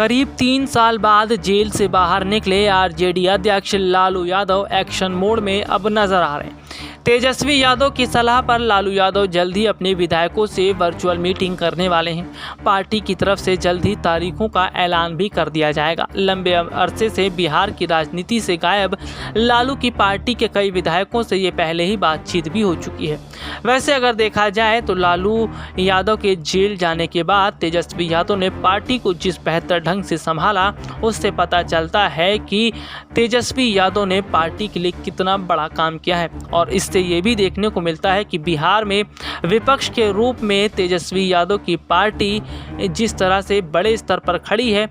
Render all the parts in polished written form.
करीब 3 साल बाद जेल से बाहर निकले आरजेडी अध्यक्ष लालू यादव एक्शन मोड में अब नजर आ रहे हैं। तेजस्वी यादव की सलाह पर लालू यादव जल्द ही अपने विधायकों से वर्चुअल मीटिंग करने वाले हैं। पार्टी की तरफ से जल्द ही तारीखों का ऐलान भी कर दिया जाएगा। लंबे अरसे से बिहार की राजनीति से गायब लालू की पार्टी के कई विधायकों से ये पहले ही बातचीत भी हो चुकी है। वैसे अगर देखा जाए तो लालू यादव के जेल जाने के बाद तेजस्वी यादव ने पार्टी को जिस बेहतर ढंग से संभाला, उससे पता चलता है कि तेजस्वी यादव ने पार्टी के लिए कितना बड़ा काम किया है। और इससे ये भी देखने को मिलता है कि बिहार में विपक्ष के रूप में तेजस्वी यादव की पार्टी जिस तरह से बड़े स्तर पर खड़ी है,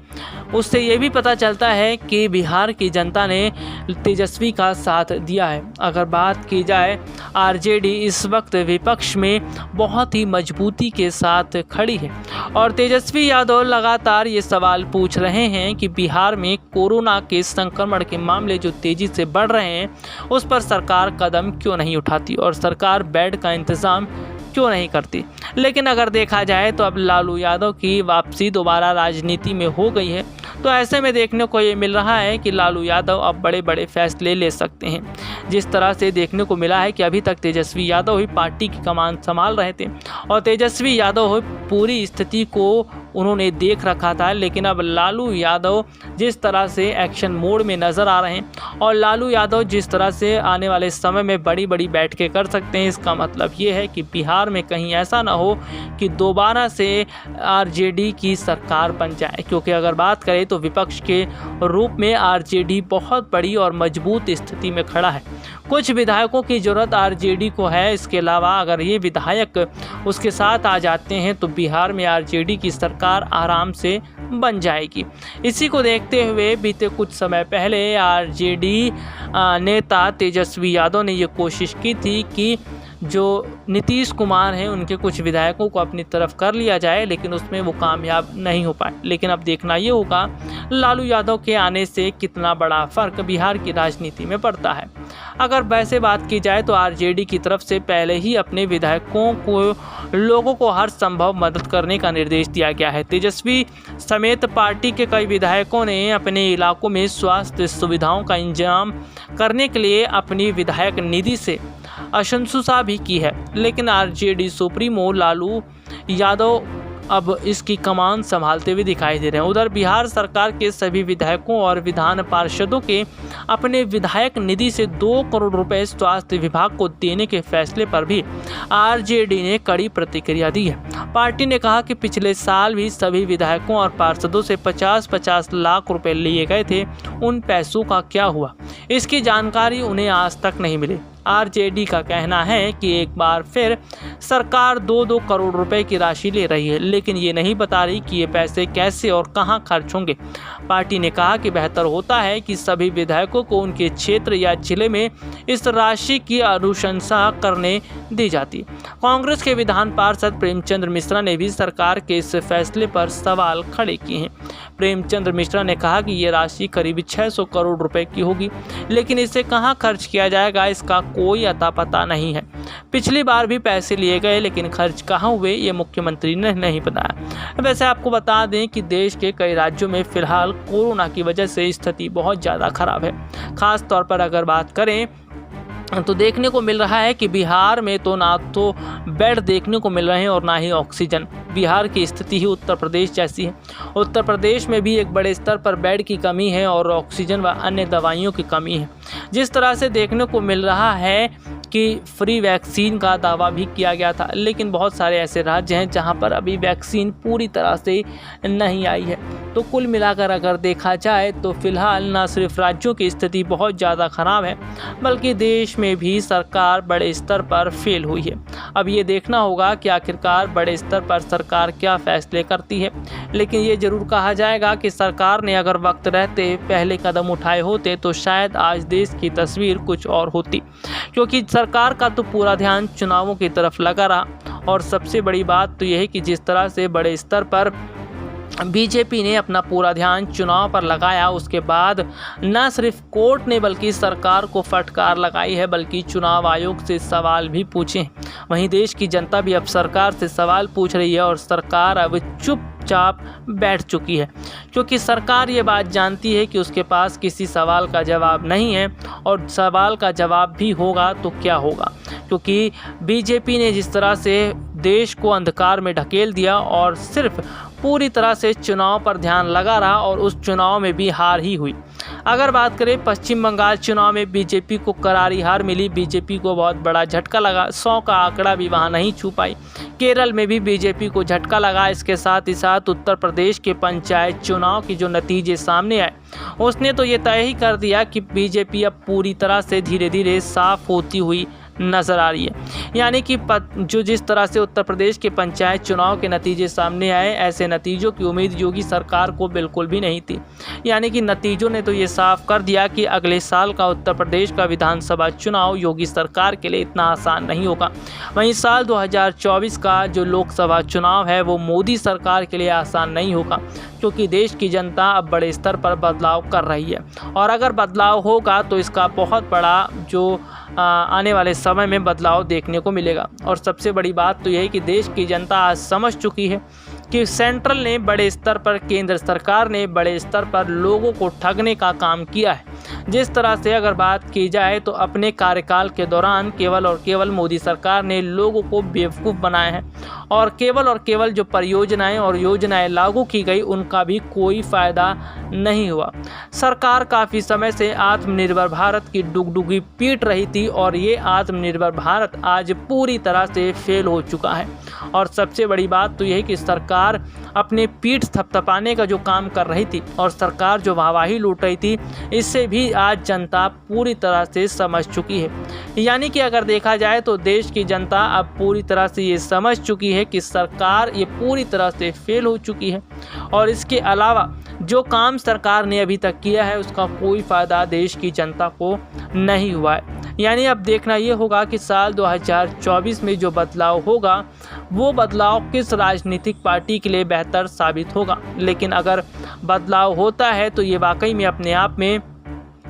उससे ये भी पता चलता है कि बिहार की जनता ने तेजस्वी का साथ दिया है। अगर बात की जाए, आरजेडी इस वक्त विपक्ष में बहुत ही मजबूती के साथ खड़ी है और तेजस्वी यादव लगातार ये सवाल पूछ रहे हैं कि बिहार में कोरोना के संक्रमण के मामले जो तेजी से बढ़ रहे हैं, उस पर सरकार कदम क्यों नहीं उठाती और सरकार बेड का इंतज़ाम क्यों नहीं करती। लेकिन अगर देखा जाए तो अब लालू यादव की वापसी दोबारा राजनीति में हो गई है, तो ऐसे में देखने को ये मिल रहा है कि लालू यादव अब बड़े बड़े फैसले ले सकते हैं। जिस तरह से देखने को मिला है कि अभी तक तेजस्वी यादव ही पार्टी की कमान संभाल रहे थे और तेजस्वी यादव पूरी स्थिति को उन्होंने देख रखा था, लेकिन अब लालू यादव जिस तरह से एक्शन मोड में नज़र आ रहे हैं और लालू यादव जिस तरह से आने वाले समय में बड़ी बड़ी बैठकें कर सकते हैं, इसका मतलब ये है कि बिहार में कहीं ऐसा ना हो कि दोबारा से आरजेडी की सरकार बन जाए। क्योंकि अगर बात करें तो विपक्ष के रूप में आरजेडी बहुत बड़ी और मजबूत स्थिति में खड़ा है। कुछ विधायकों की ज़रूरत आरजेडी को है। इसके अलावा अगर ये विधायक उसके साथ आ जाते हैं तो बिहार में आरजेडी की सरकार आराम से बन जाएगी। इसी को देखते हुए बीते कुछ समय पहले आरजेडी नेता तेजस्वी यादव ने ये कोशिश की थी कि जो नीतीश कुमार हैं उनके कुछ विधायकों को अपनी तरफ कर लिया जाए, लेकिन उसमें वो कामयाब नहीं हो पाए। लेकिन अब देखना ये होगा लालू यादव के आने से कितना बड़ा फ़र्क बिहार की राजनीति में पड़ता है। अगर वैसे बात की जाए तो आरजेडी की तरफ से पहले ही अपने विधायकों को लोगों को हर संभव मदद करने का निर्देश दिया गया है। तेजस्वी समेत पार्टी के कई विधायकों ने अपने इलाकों में स्वास्थ्य सुविधाओं का इंतजाम करने के लिए अपनी विधायक निधि से अनुशंसा भी की है। लेकिन आरजेडी सुप्रीमो लालू यादव अब इसकी कमान संभालते हुए दिखाई दे रहे हैं। उधर बिहार सरकार के सभी विधायकों और विधान पार्षदों के अपने विधायक निधि से 2 करोड़ रुपए स्वास्थ्य विभाग को देने के फैसले पर भी आरजेडी ने कड़ी प्रतिक्रिया दी है। पार्टी ने कहा कि पिछले साल भी सभी विधायकों और पार्षदों से 50-50 लाख रुपए लिए गए थे, उन पैसों का क्या हुआ, इसकी जानकारी उन्हें आज तक नहीं मिली। आरजेडी का कहना है कि एक बार फिर सरकार 2-2 करोड़ रुपए की राशि ले रही है, लेकिन ये नहीं बता रही कि ये पैसे कैसे और कहां खर्च होंगे। पार्टी ने कहा कि बेहतर होता है कि सभी विधायकों को उनके क्षेत्र या जिले में इस राशि की अनुशंसा करने दी जाती। कांग्रेस के विधान पार्षद प्रेमचंद मिश्रा ने भी सरकार के इस फैसले पर सवाल खड़े किए हैं। प्रेमचंद मिश्रा ने कहा कि ये राशि करीब 600 करोड़ रुपए की होगी, लेकिन इसे कहां खर्च किया जाएगा इसका कोई अता पता नहीं है। पिछली बार भी पैसे लिए गए, लेकिन खर्च कहाँ हुए ये मुख्यमंत्री ने नहीं बताया। वैसे आपको बता दें कि देश के कई राज्यों में फिलहाल कोरोना की वजह से स्थिति बहुत ज़्यादा खराब है। खास तौर पर अगर बात करें तो देखने को मिल रहा है कि बिहार में तो ना तो बेड देखने को मिल रहे हैं और ना ही ऑक्सीजन। बिहार की स्थिति ही उत्तर प्रदेश जैसी है। उत्तर प्रदेश में भी एक बड़े स्तर पर बेड की कमी है और ऑक्सीजन व अन्य दवाइयों की कमी है। जिस तरह से देखने को मिल रहा है कि फ्री वैक्सीन का दावा भी किया गया था, लेकिन बहुत सारे ऐसे राज्य हैं जहां पर अभी वैक्सीन पूरी तरह से नहीं आई है। तो कुल मिलाकर अगर देखा जाए तो फिलहाल न सिर्फ राज्यों की स्थिति बहुत ज़्यादा ख़राब है, बल्कि देश में भी सरकार बड़े स्तर पर फेल हुई है। अब ये देखना होगा कि आखिरकार बड़े स्तर पर सरकार क्या फैसले करती है। लेकिन ये ज़रूर कहा जाएगा कि सरकार ने अगर वक्त रहते पहले कदम उठाए होते तो शायद आज देश की तस्वीर कुछ और होती, क्योंकि सरकार का तो पूरा ध्यान चुनावों की तरफ लगा रहा। और सबसे बड़ी बात तो यह है कि जिस तरह से बड़े स्तर पर बीजेपी ने अपना पूरा ध्यान चुनाव पर लगाया, उसके बाद न सिर्फ कोर्ट ने बल्कि सरकार को फटकार लगाई है, बल्कि चुनाव आयोग से सवाल भी पूछे। वहीं देश की जनता भी अब सरकार से सवाल पूछ रही है और सरकार अब चुपचाप बैठ चुकी है, क्योंकि सरकार ये बात जानती है कि उसके पास किसी सवाल का जवाब नहीं है, और सवाल का जवाब भी होगा तो क्या होगा, क्योंकि बीजेपी ने जिस तरह से देश को अंधकार में ढकेल दिया और सिर्फ पूरी तरह से चुनाव पर ध्यान लगा रहा, और उस चुनाव में भी हार ही हुई। अगर बात करें पश्चिम बंगाल चुनाव में बीजेपी को करारी हार मिली, बीजेपी को बहुत बड़ा झटका लगा, 100 का आंकड़ा भी वहां नहीं छू पाई। केरल में भी बीजेपी को झटका लगा। इसके साथ ही साथ उत्तर प्रदेश के पंचायत चुनाव की जो नतीजे सामने आए, उसने तो ये तय ही कर दिया कि बीजेपी अब पूरी तरह से धीरे धीरे साफ होती हुई नजर आ रही है। यानी कि जो जिस तरह से उत्तर प्रदेश के पंचायत चुनाव के नतीजे सामने आए, ऐसे नतीजों की उम्मीद योगी सरकार को बिल्कुल भी नहीं थी। यानी कि नतीजों ने तो ये साफ कर दिया कि अगले साल का उत्तर प्रदेश का विधानसभा चुनाव योगी सरकार के लिए इतना आसान नहीं होगा। वहीं साल 2024 का जो लोकसभा चुनाव है वो मोदी सरकार के लिए आसान नहीं होगा, क्योंकि देश की जनता अब बड़े स्तर पर बदलाव कर रही है, और अगर बदलाव होगा तो इसका बहुत बड़ा जो आने वाले समय में बदलाव देखने को मिलेगा। और सबसे बड़ी बात तो यह है कि देश की जनता आज समझ चुकी है कि सेंट्रल ने बड़े स्तर पर, केंद्र सरकार ने बड़े स्तर पर लोगों को ठगने का काम किया है। जिस तरह से अगर बात की जाए तो अपने कार्यकाल के दौरान केवल और केवल मोदी सरकार ने लोगों को बेवकूफ़ बनाया है, और केवल जो परियोजनाएं और योजनाएं लागू की गई उनका भी कोई फ़ायदा नहीं हुआ। सरकार काफ़ी समय से आत्मनिर्भर भारत की डुगडुगी पीट रही थी, और ये आत्मनिर्भर भारत आज पूरी तरह से फेल हो चुका है। और सबसे बड़ी बात तो यह है कि सरकार अपने पीठ थपथपाने का जो काम कर रही थी और सरकार जो वाहवाही लूट रही थी, इससे भी आज जनता पूरी तरह से समझ चुकी है। यानी कि अगर देखा जाए तो देश की जनता अब पूरी तरह से ये समझ चुकी है कि सरकार ये पूरी तरह से फेल हो चुकी है, और इसके अलावा जो काम सरकार ने अभी तक किया है उसका कोई फ़ायदा देश की जनता को नहीं हुआ है। यानी अब देखना ये होगा कि साल 2024 में जो बदलाव होगा वो बदलाव किस राजनीतिक पार्टी के लिए बेहतर साबित होगा। लेकिन अगर बदलाव होता है तो ये वाकई में अपने आप में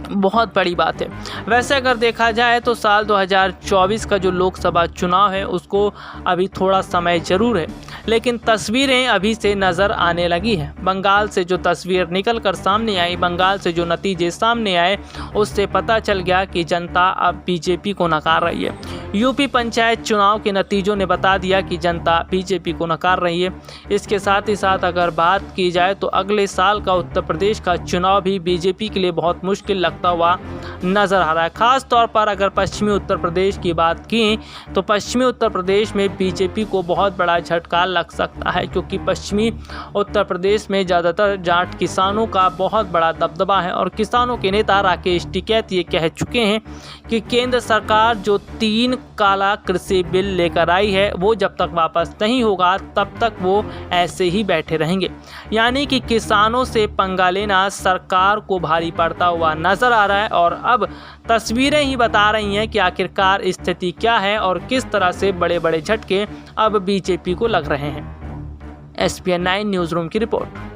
बहुत बड़ी बात है। वैसे अगर देखा जाए तो साल 2024 का जो लोकसभा चुनाव है उसको अभी थोड़ा समय ज़रूर है, लेकिन तस्वीरें अभी से नज़र आने लगी हैं। बंगाल से जो तस्वीर निकल कर सामने आई, बंगाल से जो नतीजे सामने आए, उससे पता चल गया कि जनता अब बीजेपी को नकार रही है। यूपी पंचायत चुनाव के नतीजों ने बता दिया कि जनता बीजेपी को नकार रही है। इसके साथ ही साथ अगर बात की जाए तो अगले साल का उत्तर प्रदेश का चुनाव भी बीजेपी के लिए बहुत मुश्किल लगता हुआ नज़र आ रहा है। ख़ास तौर पर अगर पश्चिमी उत्तर प्रदेश की बात की तो पश्चिमी उत्तर प्रदेश में बीजेपी को बहुत बड़ा झटका लग सकता है, क्योंकि पश्चिमी उत्तर प्रदेश में ज़्यादातर जाट किसानों का बहुत बड़ा दबदबा है, और किसानों के नेता राकेश टिकैत ये कह चुके हैं कि केंद्र सरकार जो 3 काला कृषि बिल लेकर आई है वो जब तक वापस नहीं होगा तब तक वो ऐसे ही बैठे रहेंगे। यानी कि किसानों से पंगा लेना सरकार को भारी पड़ता हुआ नजर आ रहा है, और अब तस्वीरें ही बता रही हैं कि आखिरकार स्थिति क्या है और किस तरह से बड़े बड़े झटके अब बीजेपी को लग रहे हैं। SPN 9 न्यूज़ रूम की रिपोर्ट।